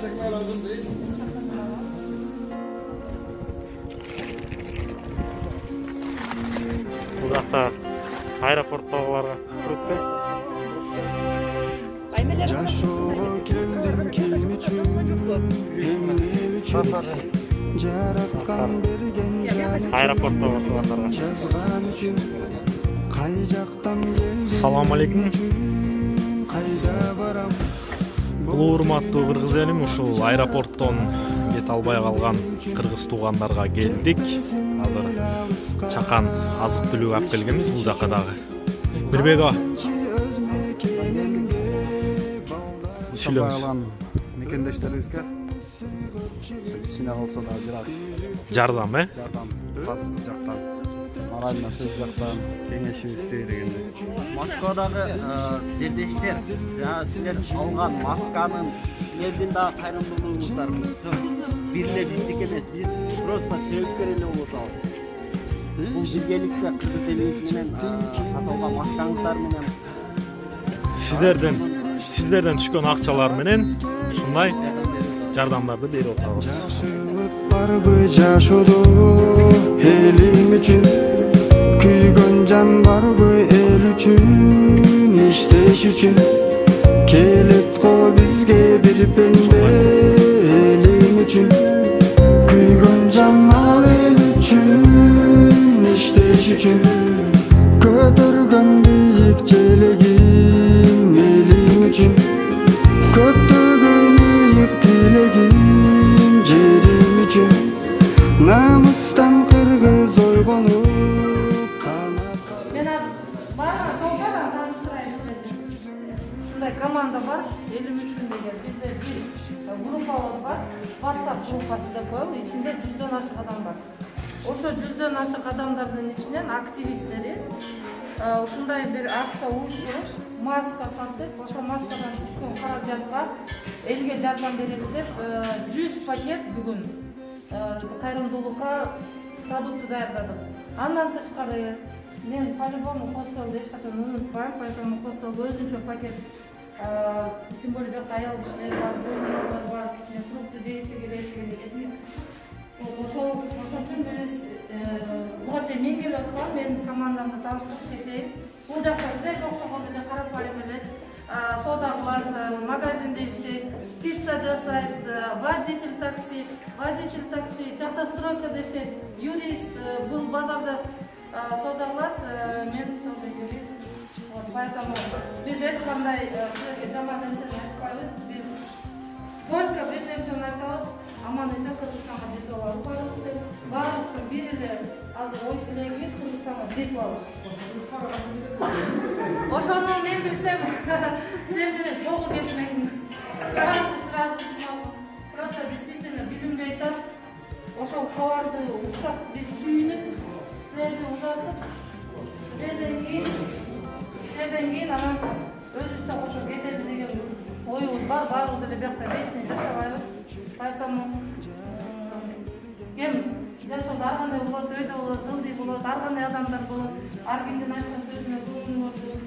çekmeye lazım değil. Uzakta aeroportdagilarga kirip Жашоого келдим ким үчүн, эмне үчүн жараткан берген жан аэропортто отургандарга жазган үчүн кай жактан келдим. Салам алейкум. Кайда барам? Улуу урматтуу кыргыз элим, ушул аэропорттон кете албай калган кыргыз туугандарга келдик. Азыр чакан азык түлүк алып келгенбиз бул жакка дагы. Мирбек Алган мекендештерибизге кичине болсо да бир аз жардам, жардам жактан морально сөз жактан кеңешибизди дегендей. Москвадагы жердештер, жана силер алган масканын силердин дагы кайрымдуулугуңуздар бир эле биздики эмес, биз просто себепкер эле болуп атабыз. Бул биргеликте кыргыз элибиз менен сатылган маскаңыздар менен сиздерден түшкөн акчалар менен ушундай жардамдарды берип атабыз. Жашылык барбы жашоодо элим үчүн, күйгөн жан барбы эл үчүн, иштеш үчүн келет го бизге бир пенде элим үчүн, күйгөн жан ал эл үчүн, иштеш үчүн көтөргөн бийик желегим элим үчүн, көптөгөн ыйык тилегим жерим үчүн, намыстан кыргыз ойгонуп Мен баарына толгойдан тааныштырайын дедим. Ушундай команда бар, элим үчүн деген. Бизде бир группабыз бар, WhatsApp группасы деп коелу, ичинде 100дөн ашык адам бар. Ошо 100дөн ашык адамдардын ичинен активисттери ушундай бир акция уюштуруп, маска сатып, ошо маскадан түшкөн каражатка элге жардам берели деп 100 пакет бүгүн кайрымдуулукка продукты даярдадым. Андан тышкары мен по-любому хостелди эч качан унутпайм, поэтому хостелге өзүнчө пакет, тем более бuyerda аял кишилер бар, бойлуулар бар, кичине фрукты жегиси келет. Ошол үчүн биз буга чейин мен келип аткам, менин командамды тааныштырып кетейин. Бул жакта силерге окшогон эле карапайым эле соода кылат, магазинде иштейт, пицца жасайт, водитель такси, автостройкада иштейт, юрист, бул базарда соода кылат, мен тоже юрист. Поэтому биз эч кандай силерге жаман нерсени айтпайбыз. Биз только бир нерсени айтабыз, аман эсен Кыргызстанга жетип алабыз деп. Баарыбыздын бир эле азыр ой тилегибиз Кыргызстанга жетип алыш. Ошону мен билсем, сен менен чогуу кетмекмин. Сразу просто действительно билинбей атат. Ошол кабарды уксак биз түйүнүп, силерди узатып, силерден кийин анан өзүбүз да кошо кетели деген оюбуз бар. Баарыбыз эле биякта вечный жашабайбыз. Поэтому кем жашоодо ар кандай болот, өйдө болот, ылдый болот, ар кандай адамдар болот. Ар кимдин айткан сөзүнө көңүл буруп,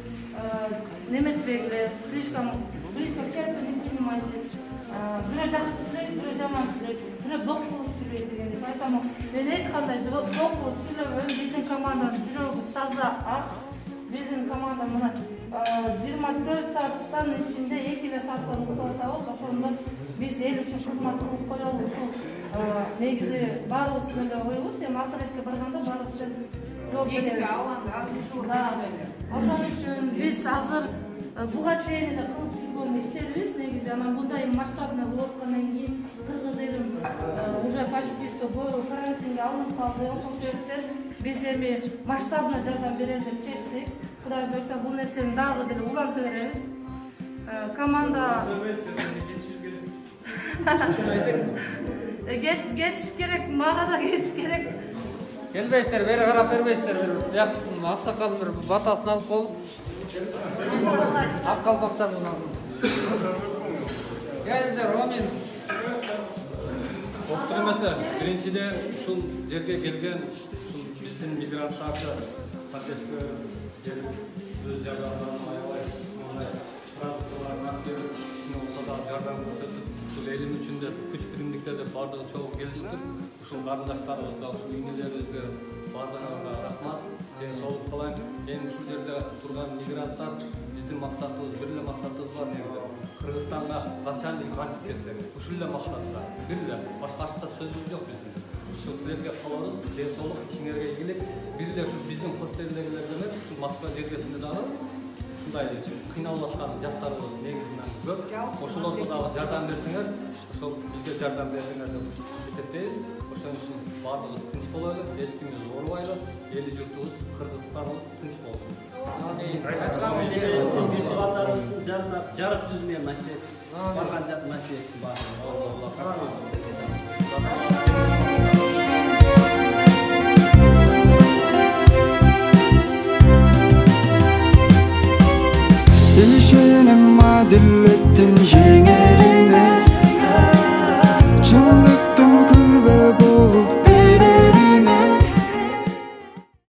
неметпей эле слишком близко к сердцу не принимайте. Бирөө жакшы сүйлөйт, бирөө жаман сүйлөйт, бирөө док кылып сүйлөйт дегендей. Поэтому мен эч кандай док кылып сүйлөбөйм. Биздин команданын жүрөгү таза, ак. Биздин команда мына 24 сааттын ичинде 2 сааттан уктап атабыз. Ошондо биз эл үчүн кызмат кылып коелу. Ушул негизи баарыбыздын эле оюбуз. Эми акыретке барганда баарыбыз жооп беребиз. Ошон үчүн биз азыр буга чейин эле кылып жүргөн иштерибиз негизи анан мындай масштабный болуп аткандан кийин кыргыз элим уже почти что карантинге алынып калды. Ошол себептен биз эми масштабный жардам берели деп чечтик. Кудай буйрса бул нерсени дагы деле уланта беребиз. Команда кетиш керек, мага да кетиш керек. Келбейсиздер, бери карап бербейсиздер, бияк аксакал бир батасын алып болуп. Ак калпакчасын алып. Келиңиздер, Ромин. Оптур эмесе, биринчиден ушул жерге келген биздин мигранттарды поддержка берип, өз жардамдарын аябай продуктыларын алып берип, болсо да жардам көрсөтүп, ушул элим үчүн деп күч биримдикте деп баардыгы чогуу келишиптир. Ушул карындаштарыбызга, ушул ийнелерибизге баардыгына рахмат, ден соолук кылайм. Эми ушул жерде турган мигранттар биздин максатыбыз, бир эле максатыбыз бар негизи. Кыргызстанга качан кантип кетсек, ушул эле максатта. Бир эле башкача сөзүбүз жок биздин. Ушул силерге калабыз, ден соолук, ишиңерге ийгилик. Бир эле ушул биздин хостелдегилерге эмес, ушул Москва жергесинде дагы ушундай кыйналып аткан жаштарыбыз негизинен көп. Ошолорго дагы жардам берсеңер, ошол бизге жардам берсеңер деп эсептейбиз. Ошон үчүн баардыгыбыз тынч бололу, эч кимди зорубайлы, эли журтубуз, Кыргызстаныбыз тынч болсун. Туугандарыбыздын жанына жарык жүз менен насиет барган жат насиет этсин Ишенем адилеттин